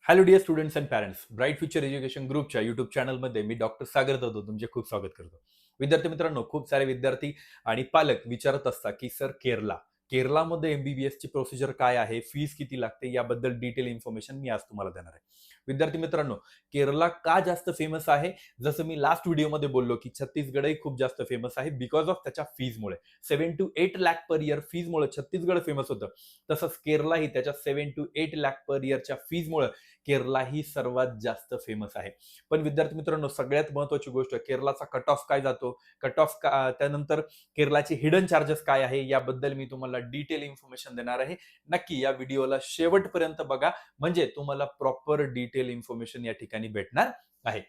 Hello dear students and parents, bright future education ग्रुपच्या YouTube चॅनलमध्ये मी डॉक्टर सागर जाधव तुमचे खूप स्वागत करतो. विद्यार्थी मित्रांनो, खूप सारे विद्यार्थी आणि पालक विचारत असतात की सर केरलामध्ये एमबीबीएस ची प्रोसिजर काय आहे, फीस किती लागते, याबद्दल डिटेल इन्फॉर्मेशन मी आज तुम्हाला देणार आहे. विद्यार्थी मित्रांनो, केरला का जास्त फेमस आहे? जसं मी लास्ट व्हिडिओमध्ये बोललो की छत्तीसगडही खूप जास्त फेमस आहे बिकॉज ऑफ त्याच्या फीजमुळे. 7 to 8 लाख पर इयर फीजमुळे छत्तीसगड फेमस होतं. तसंच केरलाही त्याच्या 7 to 8 लाख पर इयरच्या फीजमुळे केरला ही सर्वात जास्त फेमस आहे. पण विद्यार्थी मित्रांनो, सगळ्यात महत्त्वाची गोष्ट, केरलाचा कट ऑफ काय जातो, त्यानंतर केरलाचे हिडन चार्जेस काय आहे, याबद्दल मी तुम्हाला डिटेल इन्फॉर्मेशन देणार आहे. नक्की या व्हिडिओला शेवटपर्यंत बघा, म्हणजे तुम्हाला प्रॉपर डिटेल इन्फॉर्मेशन या ठिकाणी भेटणार आहे.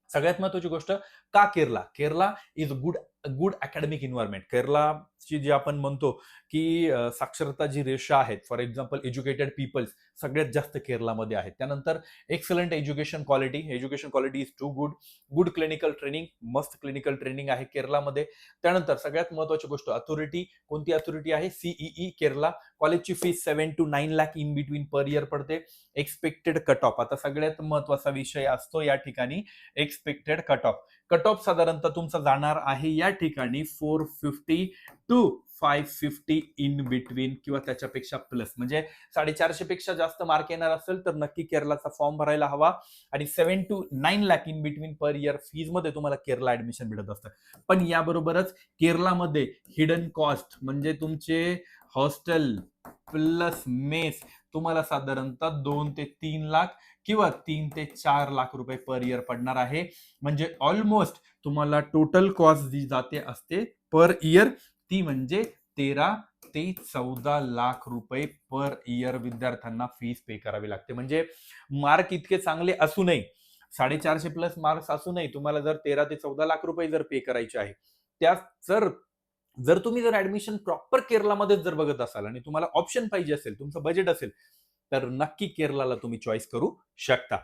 सगळ्यात महत्त्वाची गोष्ट, का Kerala? Kerala is good academic environment. केरलाची जी आपण म्हणतो की साक्षरता जी रेषा आहेत, फॉर एक्झाम्पल एज्युकेटेड पीपल्स सगळ्यात जास्त केरलामध्ये आहेत. त्यानंतर excellent education quality is too good. Good clinical training, मस्त क्लिनिकल ट्रेनिंग आहे केरलामध्ये. त्यानंतर सगळ्यात महत्त्वाची गोष्ट, अथॉरिटी, कोणती अथॉरिटी आहे? सीईई केरला. कॉलेजची fees 7 to 9 lakh in between per year पडते. एक्सपेक्टेड कट ऑफ, आता सगळ्यात महत्त्वाचा विषय असतो या ठिकाणी एक्सपेक्टेड कट ऑफ साधारणतः तुमचा जाणार आहे या ठिकाणी 450 to 550 इन बिटवीन किंवा त्याच्यापेक्षा प्लस. म्हणजे 450 पेक्षा जास्त मार्क येणार असेल तर नक्की केरलाचा फॉर्म भरायला हवा. आणि 7 to 9 lakh in between per year fees मध्ये तुम्हाला केरला ऍडमिशन भेटत असतं. पण याबरोबरच केरलामध्ये हिडन कॉस्ट म्हणजे तुमचे हॉस्टेल प्लस मेस तुम्हाला साधारणतः 2 ते 3 लाख किंवा 3 ते 4 लाख रुपये पर इयर पडणार आहे. म्हणजे ऑलमोस्ट तुम्हाला टोटल कॉस्ट जी जाते असते पर इयर, ती म्हणजे 13 ते 14 लाख रुपये पर इयर विद्यार्थ्यांना फीस पे करावी लागते. म्हणजे मार्क इतके चांगले असूनही, 450 प्लस मार्क्स असूनही तुम्हाला जर 13 ते 14 लाख रुपये जर पे करायचे आहे, त्या जर जर तुम्ही ऍडमिशन प्रॉपर केरलामध्येच जर बघत असाल आणि तुम्हाला ऑप्शन पाहिजे असेल, तुमचं बजेट असेल, तर नक्की केरलाला तुम्ही चॉईस करू शकता.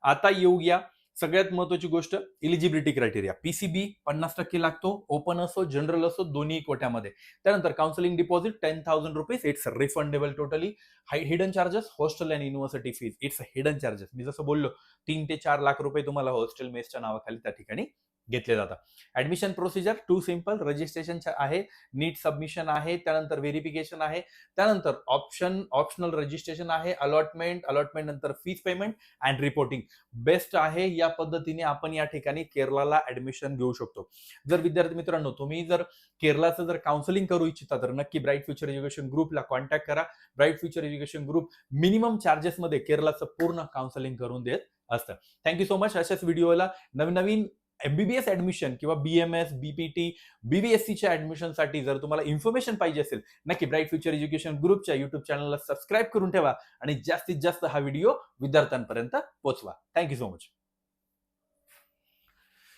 आता येऊया सगळ्यात महत्त्वाची गोष्ट, इलिजिबिलिटी क्रायटेरिया. पीसीबी 50% लागतो, ओपन असो जनरल असो दोन्ही कोट्यामध्ये. त्यानंतर counselling deposit 10,000 rupees, it's refundable totally. Hidden charges, hostel and university fees, it's hidden charges. मी जसं बोललो, 3 ते 4 लाख रुपये तुम्हाला हॉस्टेल मेसच्या नावाखाली त्या ठिकाणी घेतले जातात. Admission procedure to simple, registration आहे, नीट सबमिशन आहे, त्यानंतर व्हेरिफिकेशन आहे, त्यानंतर ऑप्शनल रजिस्ट्रेशन आहे, अलॉटमेंट नंतर fees payment and reporting. Best आहे. या पद्धतीने आपण या ठिकाणी केरलाला ऍडमिशन घेऊ शकतो. जर विद्यार्थी मित्रांनो, तुम्ही जर केरलाचं जर काउन्सिलिंग करू इच्छिता तर नक्की ब्राईट फ्युचर एज्युकेशन ग्रुपला कॉन्टॅक्ट करा. Bright future education group minimum चार्जेसमध्ये केरलाचं पूर्ण काउन्सिलिंग करून देत असतं. Thank you so much. अशाच व्हिडिओला नवीन एमबीबीएस ऍडमिशन किंवा बीएमएस, बीपीटी, बीबीएससीच्या ऍडमिशनसाठी जर तुम्हाला इन्फॉर्मेशन पाहिजे असेल, नक्की ब्राईट फ्युचर एज्युकेशन ग्रुपच्या युट्यूब चॅनलला सबस्क्राईब करून ठेवा आणि जास्तीत जास्त हा व्हिडिओ विद्यार्थ्यांपर्यंत पोहोचवा. Thank you so much.